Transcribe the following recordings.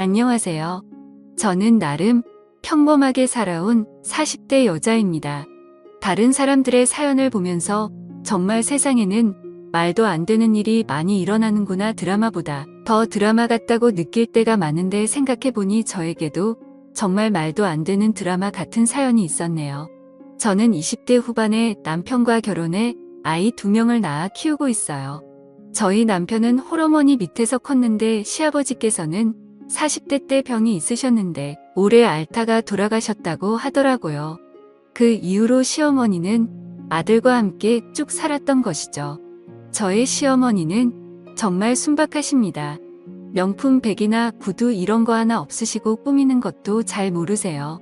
안녕하세요. 저는 나름 평범하게 살아온 40대 여자입니다. 다른 사람들의 사연을 보면서 정말 세상에는 말도 안 되는 일이 많이 일어나는구나, 드라마보다 더 드라마 같다고 느낄 때가 많은데, 생각해보니 저에게도 정말 말도 안 되는 드라마 같은 사연이 있었네요. 저는 20대 후반에 남편과 결혼해 아이 2명을 낳아 키우고 있어요. 저희 남편은 홀어머니 밑에서 컸는데, 시아버지께서는 40대 때 병이 있으셨는데 올해 앓다가 돌아가셨다고 하더라고요. 그 이후로 시어머니는 아들과 함께 쭉 살았던 것이죠. 저의 시어머니는 정말 순박하십니다. 명품 백이나 구두 이런 거 하나 없으시고 꾸미는 것도 잘 모르세요.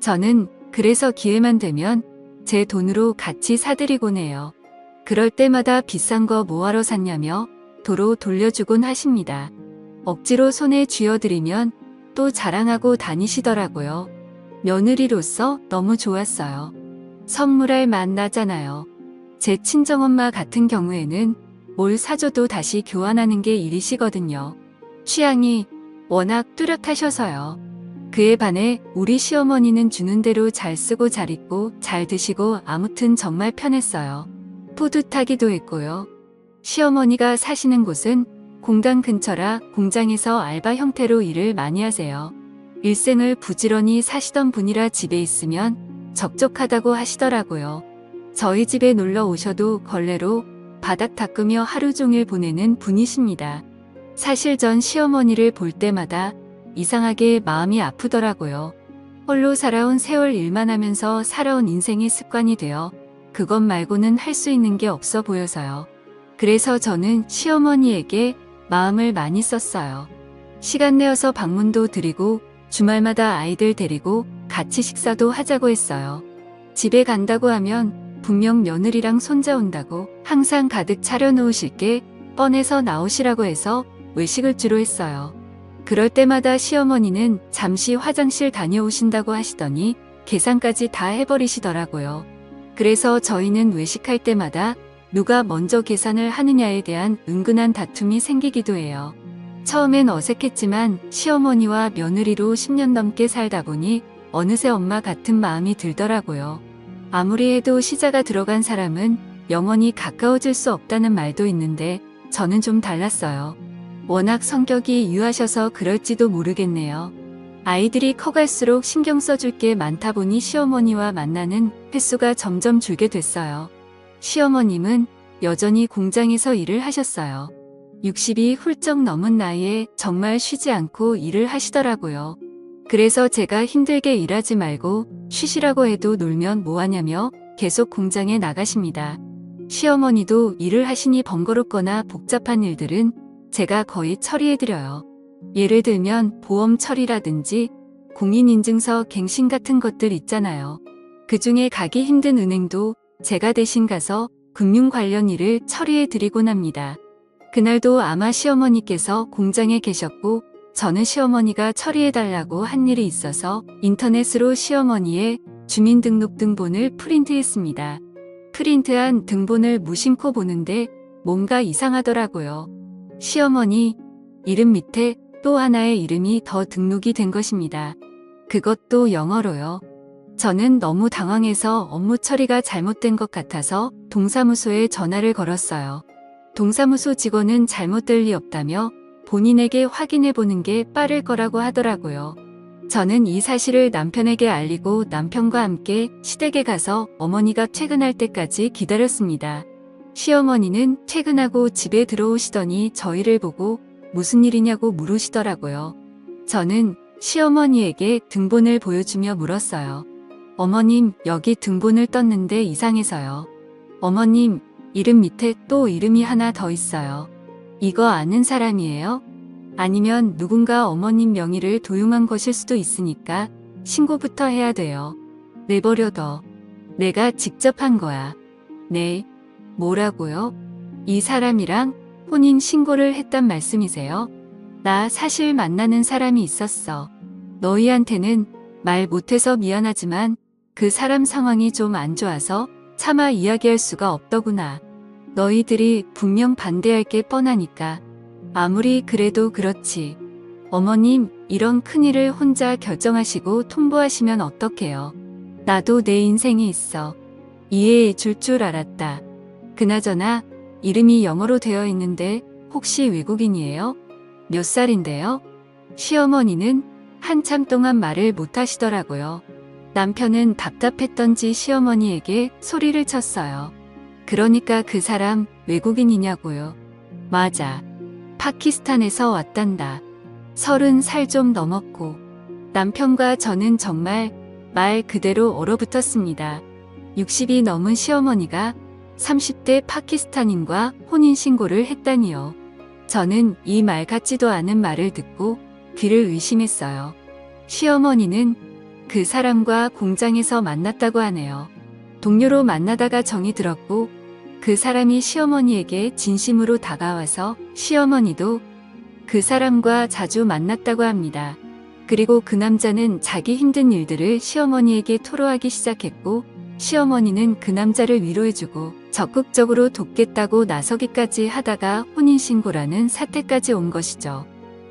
저는 그래서 기회만 되면 제 돈으로 같이 사드리곤 해요. 그럴 때마다 비싼 거 뭐하러 샀냐며 도로 돌려주곤 하십니다. 억지로 손에 쥐어드리면 또 자랑하고 다니시더라고요. 며느리로서 너무 좋았어요. 선물할 맛 나잖아요. 제 친정엄마 같은 경우에는 뭘 사줘도 다시 교환하는 게 일이시거든요. 취향이 워낙 뚜렷하셔서요. 그에 반해 우리 시어머니는 주는 대로 잘 쓰고 잘 입고 잘 드시고, 아무튼 정말 편했어요. 뿌듯하기도 했고요. 시어머니가 사시는 곳은 공장 근처라 공장에서 알바 형태로 일을 많이 하세요. 일생을 부지런히 사시던 분이라 집에 있으면 적적하다고 하시더라고요. 저희 집에 놀러 오셔도 걸레로 바닥 닦으며 하루 종일 보내는 분이십니다. 사실 전 시어머니를 볼 때마다 이상하게 마음이 아프더라고요. 홀로 살아온 세월 일만 하면서 살아온 인생이 습관이 되어 그것 말고는 할 수 있는 게 없어 보여서요. 그래서 저는 시어머니에게 마음을 많이 썼어요. 시간 내어서 방문도 드리고 주말마다 아이들 데리고 같이 식사도 하자고 했어요. 집에 간다고 하면 분명 며느리랑 손자 온다고 항상 가득 차려놓으실 게 뻔해서 나오시라고 해서 외식을 주로 했어요. 그럴 때마다 시어머니는 잠시 화장실 다녀오신다고 하시더니 계산까지 다 해버리시더라고요. 그래서 저희는 외식할 때마다 누가 먼저 계산을 하느냐에 대한 은근한 다툼이 생기기도 해요. 처음엔 어색했지만 시어머니와 며느리로 10년 넘게 살다 보니 어느새 엄마 같은 마음이 들더라고요. 아무리 해도 시자가 들어간 사람은 영원히 가까워질 수 없다는 말도 있는데, 저는 좀 달랐어요. 워낙 성격이 유하셔서 그럴지도 모르겠네요. 아이들이 커갈수록 신경 써줄 게 많다 보니 시어머니와 만나는 횟수가 점점 줄게 됐어요. 시어머님은 여전히 공장에서 일을 하셨어요. 60이 훌쩍 넘은 나이에 정말 쉬지 않고 일을 하시더라고요. 그래서 제가 힘들게 일하지 말고 쉬시라고 해도 놀면 뭐하냐며 계속 공장에 나가십니다. 시어머니도 일을 하시니 번거롭거나 복잡한 일들은 제가 거의 처리해드려요. 예를 들면 보험 처리라든지 공인인증서 갱신 같은 것들 있잖아요. 그중에 가기 힘든 은행도 제가 대신 가서 금융 관련 일을 처리해 드리곤 합니다. 그날도 아마 시어머니께서 공장에 계셨고 저는 시어머니가 처리해 달라고 한 일이 있어서 인터넷으로 시어머니의 주민등록등본을 프린트했습니다. 프린트한 등본을 무심코 보는데 뭔가 이상하더라고요. 시어머니 이름 밑에 또 하나의 이름이 더 등록이 된 것입니다. 그것도 영어로요. 저는 너무 당황해서 업무 처리가 잘못된 것 같아서 동사무소에 전화를 걸었어요. 동사무소 직원은 잘못될 리 없다며 본인에게 확인해 보는 게 빠를 거라고 하더라고요. 저는 이 사실을 남편에게 알리고 남편과 함께 시댁에 가서 어머니가 퇴근할 때까지 기다렸습니다. 시어머니는 퇴근하고 집에 들어오시더니 저희를 보고 무슨 일이냐고 물으시더라고요. 저는 시어머니에게 등본을 보여주며 물었어요. 어머님, 여기 등본을 떴는데 이상해서요. 어머님, 이름 밑에 또 이름이 하나 더 있어요. 이거 아는 사람이에요? 아니면 누군가 어머님 명의를 도용한 것일 수도 있으니까 신고부터 해야 돼요. 내버려둬. 내가 직접 한 거야. 네. 뭐라고요? 이 사람이랑 혼인 신고를 했단 말씀이세요? 나 사실 만나는 사람이 있었어. 너희한테는 말 못해서 미안하지만 그 사람 상황이 좀 안 좋아서 차마 이야기할 수가 없더구나. 너희들이 분명 반대할 게 뻔하니까. 아무리 그래도 그렇지. 어머님, 이런 큰일을 혼자 결정하시고 통보하시면 어떡해요. 나도 내 인생이 있어. 이해해 줄 알았다. 그나저나 이름이 영어로 되어 있는데 혹시 외국인이에요? 몇 살인데요? 시어머니는 한참 동안 말을 못 하시더라고요. 남편은 답답했던지 시어머니에게 소리를 쳤어요. 그러니까 그 사람 외국인이냐고요. 맞아. 파키스탄에서 왔단다. 30살 좀 넘었고. 남편과 저는 정말 말 그대로 얼어붙었습니다. 60이 넘은 시어머니가 30대 파키스탄인과 혼인신고를 했다니요. 저는 이 말 같지도 않은 말을 듣고 귀를 의심했어요. 시어머니는 그 사람과 공장에서 만났다고 하네요. 동료로 만나다가 정이 들었고 그 사람이 시어머니에게 진심으로 다가와서 시어머니도 그 사람과 자주 만났다고 합니다. 그리고 그 남자는 자기 힘든 일들을 시어머니에게 토로하기 시작했고 시어머니는 그 남자를 위로해주고 적극적으로 돕겠다고 나서기까지 하다가 혼인신고라는 사태까지 온 것이죠.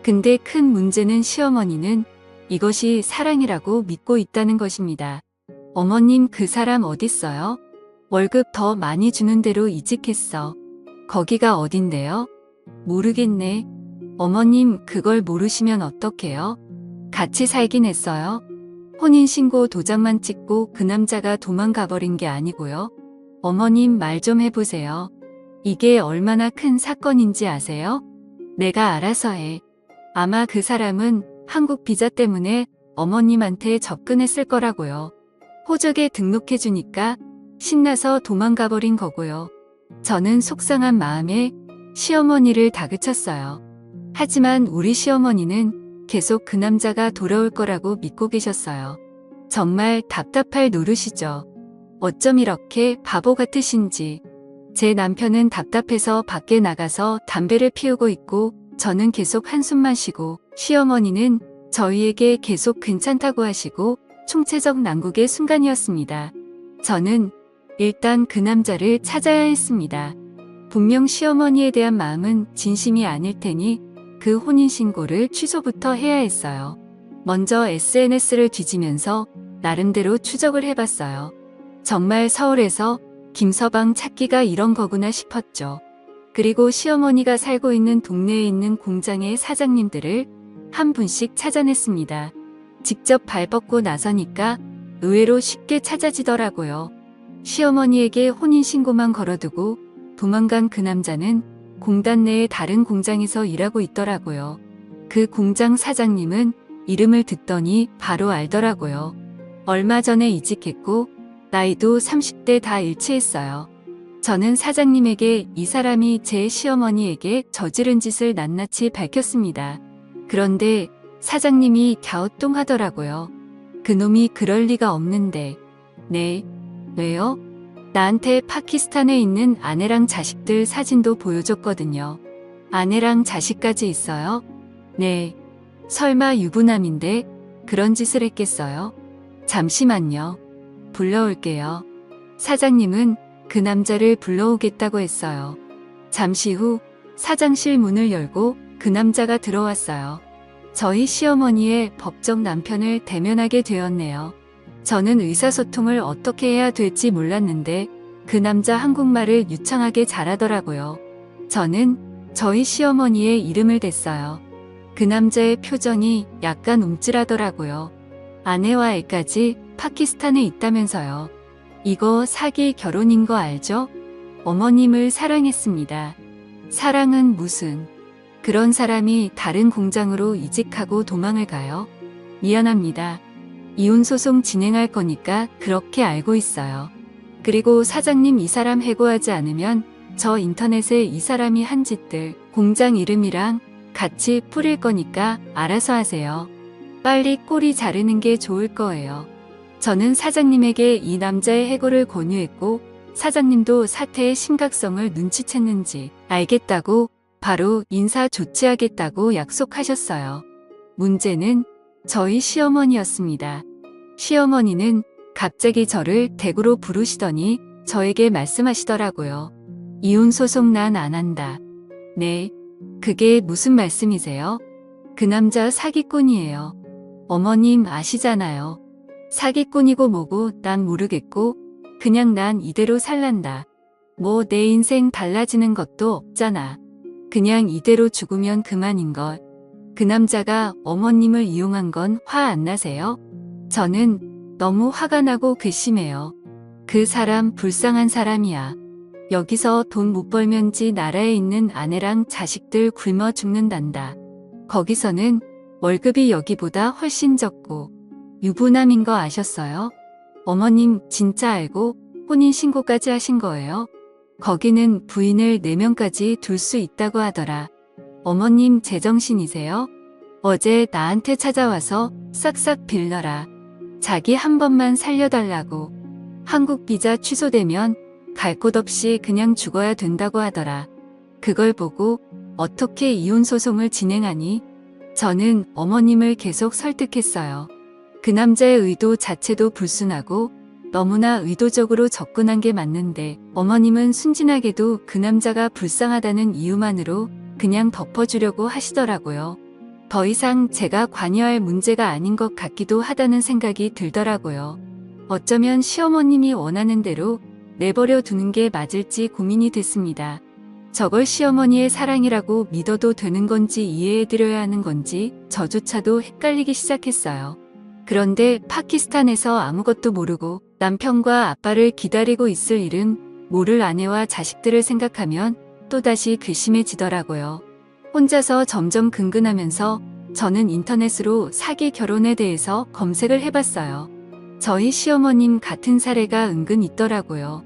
근데 큰 문제는 시어머니는 이것이 사랑이라고 믿고 있다는 것입니다. 어머님 그 사람 어딨어요? 월급 더 많이 주는 대로 이직했어. 거기가 어딘데요? 모르겠네. 어머님 그걸 모르시면 어떡해요? 같이 살긴 했어요. 혼인신고 도장만 찍고 그 남자가 도망가버린 게 아니고요. 어머님 말 좀 해보세요. 이게 얼마나 큰 사건인지 아세요? 내가 알아서 해. 아마 그 사람은 한국 비자 때문에 어머님한테 접근했을 거라고요. 호적에 등록해주니까 신나서 도망가버린 거고요. 저는 속상한 마음에 시어머니를 다그쳤어요. 하지만 우리 시어머니는 계속 그 남자가 돌아올 거라고 믿고 계셨어요. 정말 답답할 노릇이죠. 어쩜 이렇게 바보 같으신지. 제 남편은 답답해서 밖에 나가서 담배를 피우고 있고 저는 계속 한숨만 쉬고 시어머니는 저희에게 계속 괜찮다고 하시고 총체적 난국의 순간이었습니다. 저는 일단 그 남자를 찾아야 했습니다. 분명 시어머니에 대한 마음은 진심이 아닐 테니 그 혼인신고를 취소부터 해야 했어요. 먼저 SNS를 뒤지면서 나름대로 추적을 해봤어요. 정말 서울에서 김서방 찾기가 이런 거구나 싶었죠. 그리고 시어머니가 살고 있는 동네에 있는 공장의 사장님들을 한 분씩 찾아냈습니다. 직접 발벗고 나서니까 의외로 쉽게 찾아지더라고요. 시어머니에게 혼인신고만 걸어두고 도망간 그 남자는 공단 내의 다른 공장에서 일하고 있더라고요. 그 공장 사장님은 이름을 듣더니 바로 알더라고요. 얼마 전에 이직했고 나이도 30대 다 일치했어요. 저는 사장님에게 이 사람이 제 시어머니에게 저지른 짓을 낱낱이 밝혔습니다. 그런데 사장님이 갸우뚱하더라고요. 그놈이 그럴 리가 없는데. 네, 왜요? 나한테 파키스탄에 있는 아내랑 자식들 사진도 보여줬거든요. 아내랑 자식까지 있어요? 네. 설마 유부남인데 그런 짓을 했겠어요? 잠시만요. 불러올게요. 사장님은 그 남자를 불러오겠다고 했어요. 잠시 후 사장실 문을 열고 그 남자가 들어왔어요. 저희 시어머니의 법적 남편을 대면하게 되었네요. 저는 의사소통을 어떻게 해야 될지 몰랐는데 그 남자 한국말을 유창하게 잘하더라고요. 저는 저희 시어머니의 이름을 댔어요. 그 남자의 표정이 약간 움찔하더라고요. 아내와 애까지 파키스탄에 있다면서요. 이거 사기 결혼인 거 알죠? 어머님을 사랑했습니다. 사랑은 무슨. 그런 사람이 다른 공장으로 이직하고 도망을 가요? 미안합니다. 이혼소송 진행할 거니까 그렇게 알고 있어요. 그리고 사장님 이 사람 해고하지 않으면 저 인터넷에 이 사람이 한 짓들 공장 이름이랑 같이 뿌릴 거니까 알아서 하세요. 빨리 꼬리 자르는 게 좋을 거예요. 저는 사장님에게 이 남자의 해고를 권유했고 사장님도 사태의 심각성을 눈치챘는지 알겠다고 바로 인사 조치하겠다고 약속하셨어요. 문제는 저희 시어머니였습니다. 시어머니는 갑자기 저를 댁으로 부르시더니 저에게 말씀하시더라고요. 이혼소송 난 안 한다. 네, 그게 무슨 말씀이세요? 그 남자 사기꾼이에요. 어머님 아시잖아요. 사기꾼이고 뭐고 난 모르겠고 그냥 난 이대로 살란다. 뭐 내 인생 달라지는 것도 없잖아. 그냥 이대로 죽으면 그만인걸. 그 남자가 어머님을 이용한 건 화 안 나세요? 저는 너무 화가 나고 괘씸해요. 그 사람 불쌍한 사람이야. 여기서 돈 못 벌면 지 나라에 있는 아내랑 자식들 굶어 죽는단다. 거기서는 월급이 여기보다 훨씬 적고 유부남인 거 아셨어요? 어머님 진짜 알고 혼인신고까지 하신 거예요? 거기는 부인을 4명까지 둘 수 있다고 하더라. 어머님 제정신이세요? 어제 나한테 찾아와서 싹싹 빌려라. 자기 한 번만 살려달라고. 한국 비자 취소되면 갈 곳 없이 그냥 죽어야 된다고 하더라. 그걸 보고 어떻게 이혼 소송을 진행하니? 저는 어머님을 계속 설득했어요. 그 남자의 의도 자체도 불순하고 너무나 의도적으로 접근한 게 맞는데 어머님은 순진하게도 그 남자가 불쌍하다는 이유만으로 그냥 덮어주려고 하시더라고요. 더 이상 제가 관여할 문제가 아닌 것 같기도 하다는 생각이 들더라고요. 어쩌면 시어머님이 원하는 대로 내버려 두는 게 맞을지 고민이 됐습니다. 저걸 시어머니의 사랑이라고 믿어도 되는 건지 이해해드려야 하는 건지 저조차도 헷갈리기 시작했어요. 그런데 파키스탄에서 아무것도 모르고 남편과 아빠를 기다리고 있을 일은 모를 아내와 자식들을 생각하면 또다시 괘씸해지더라고요. 혼자서 점점 근근하면서 저는 인터넷으로 사기 결혼에 대해서 검색을 해봤어요. 저희 시어머님 같은 사례가 은근 있더라고요.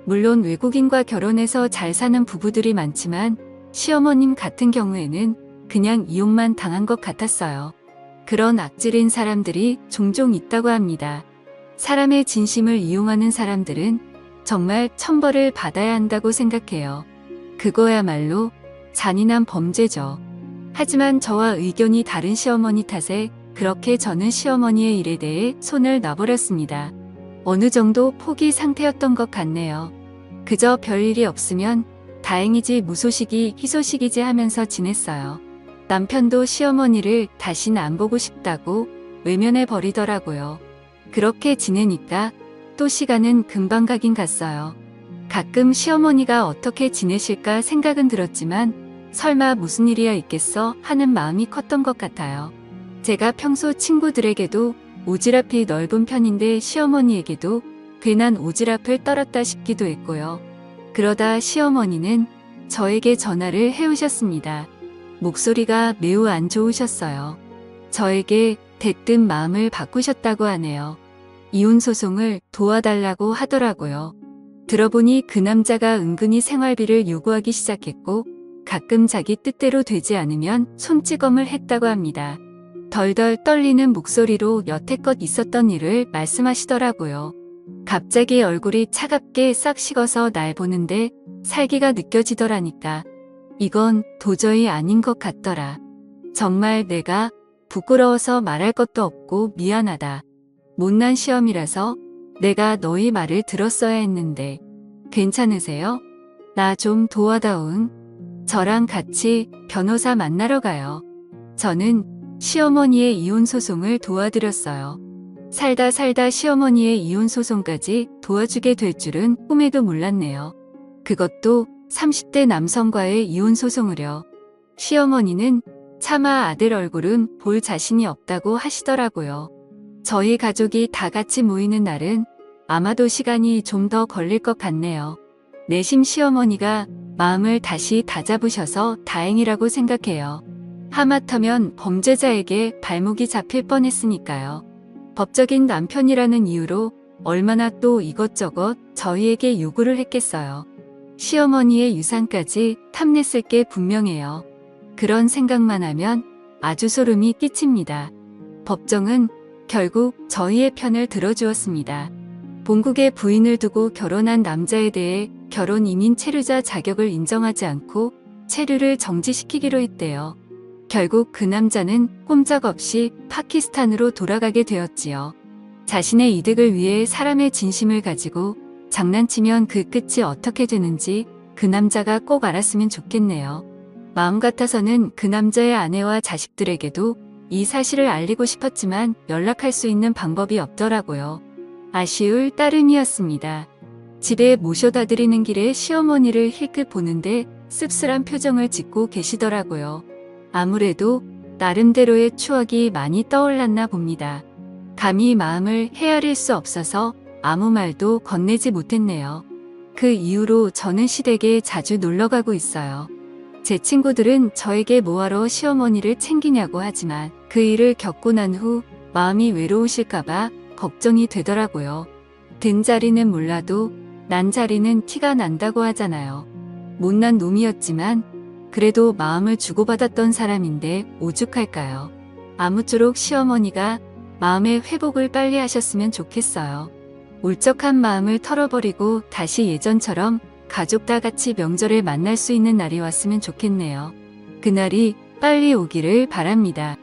물론 외국인과 결혼해서 잘 사는 부부들이 많지만 시어머님 같은 경우에는 그냥 이용만 당한 것 같았어요. 그런 악질인 사람들이 종종 있다고 합니다. 사람의 진심을 이용하는 사람들은 정말 천벌을 받아야 한다고 생각해요. 그거야말로 잔인한 범죄죠. 하지만 저와 의견이 다른 시어머니 탓에 그렇게 저는 시어머니의 일에 대해 손을 놔버렸습니다. 어느 정도 포기 상태였던 것 같네요. 그저 별일이 없으면 다행이지 무소식이 희소식이지 하면서 지냈어요. 남편도 시어머니를 다시는 안 보고 싶다고 외면해 버리더라고요. 그렇게 지내니까 또 시간은 금방 가긴 갔어요. 가끔 시어머니가 어떻게 지내실까 생각은 들었지만 설마 무슨 일이야 있겠어 하는 마음이 컸던 것 같아요. 제가 평소 친구들에게도 오지랖이 넓은 편인데 시어머니에게도 괜한 오지랖을 떨었다 싶기도 했고요. 그러다 시어머니는 저에게 전화를 해오셨습니다. 목소리가 매우 안 좋으셨어요. 저에게 대뜸 마음을 바꾸셨다고 하네요. 이혼 소송을 도와달라고 하더라고요. 들어보니 그 남자가 은근히 생활비를 요구하기 시작했고 가끔 자기 뜻대로 되지 않으면 손찌검을 했다고 합니다. 덜덜 떨리는 목소리로 여태껏 있었던 일을 말씀하시더라고요. 갑자기 얼굴이 차갑게 싹 식어서 날 보는데 살기가 느껴지더라니까. 이건 도저히 아닌 것 같더라. 정말 내가 부끄러워서 말할 것도 없고 미안하다. 못난 시험이라서 내가 너희 말을 들었어야 했는데 괜찮으세요? 나 좀 도와다옹. 저랑 같이 변호사 만나러 가요. 저는 시어머니의 이혼 소송을 도와드렸어요. 살다 살다 시어머니의 이혼 소송까지 도와주게 될 줄은 꿈에도 몰랐네요. 그것도 30대 남성과의 이혼 소송을요. 시어머니는 차마 아들 얼굴은 볼 자신이 없다고 하시더라고요. 저희 가족이 다 같이 모이는 날은 아마도 시간이 좀 더 걸릴 것 같네요. 내심 시어머니가 마음을 다시 다잡으셔서 다행이라고 생각해요. 하마터면 범죄자에게 발목이 잡힐 뻔했으니까요. 법적인 남편이라는 이유로 얼마나 또 이것저것 저희에게 요구를 했겠어요. 시어머니의 유산까지 탐냈을 게 분명해요. 그런 생각만 하면 아주 소름이 끼칩니다. 법정은 결국 저희의 편을 들어주었습니다. 본국에 부인을 두고 결혼한 남자에 대해 결혼 이민 체류자 자격을 인정하지 않고 체류를 정지시키기로 했대요. 결국 그 남자는 꼼짝없이 파키스탄으로 돌아가게 되었지요. 자신의 이득을 위해 사람의 진심을 가지고 장난치면 그 끝이 어떻게 되는지 그 남자가 꼭 알았으면 좋겠네요. 마음 같아서는 그 남자의 아내와 자식들에게도 이 사실을 알리고 싶었지만 연락할 수 있는 방법이 없더라고요. 아쉬울 따름이었습니다. 집에 모셔다 드리는 길에 시어머니를 힐끗 보는데 씁쓸한 표정을 짓고 계시더라고요. 아무래도 나름대로의 추억이 많이 떠올랐나 봅니다. 감히 마음을 헤아릴 수 없어서 아무 말도 건네지 못했네요. 그 이후로 저는 시댁에 자주 놀러 가고 있어요. 제 친구들은 저에게 뭐하러 시어머니를 챙기냐고 하지만 그 일을 겪고 난 후 마음이 외로우실까봐 걱정이 되더라고요. 든 자리는 몰라도 난 자리는 티가 난다고 하잖아요. 못난 놈이었지만 그래도 마음을 주고받았던 사람인데 오죽할까요? 아무쪼록 시어머니가 마음의 회복을 빨리 하셨으면 좋겠어요. 울적한 마음을 털어버리고 다시 예전처럼 가족 다 같이 명절에 만날 수 있는 날이 왔으면 좋겠네요. 그날이 빨리 오기를 바랍니다.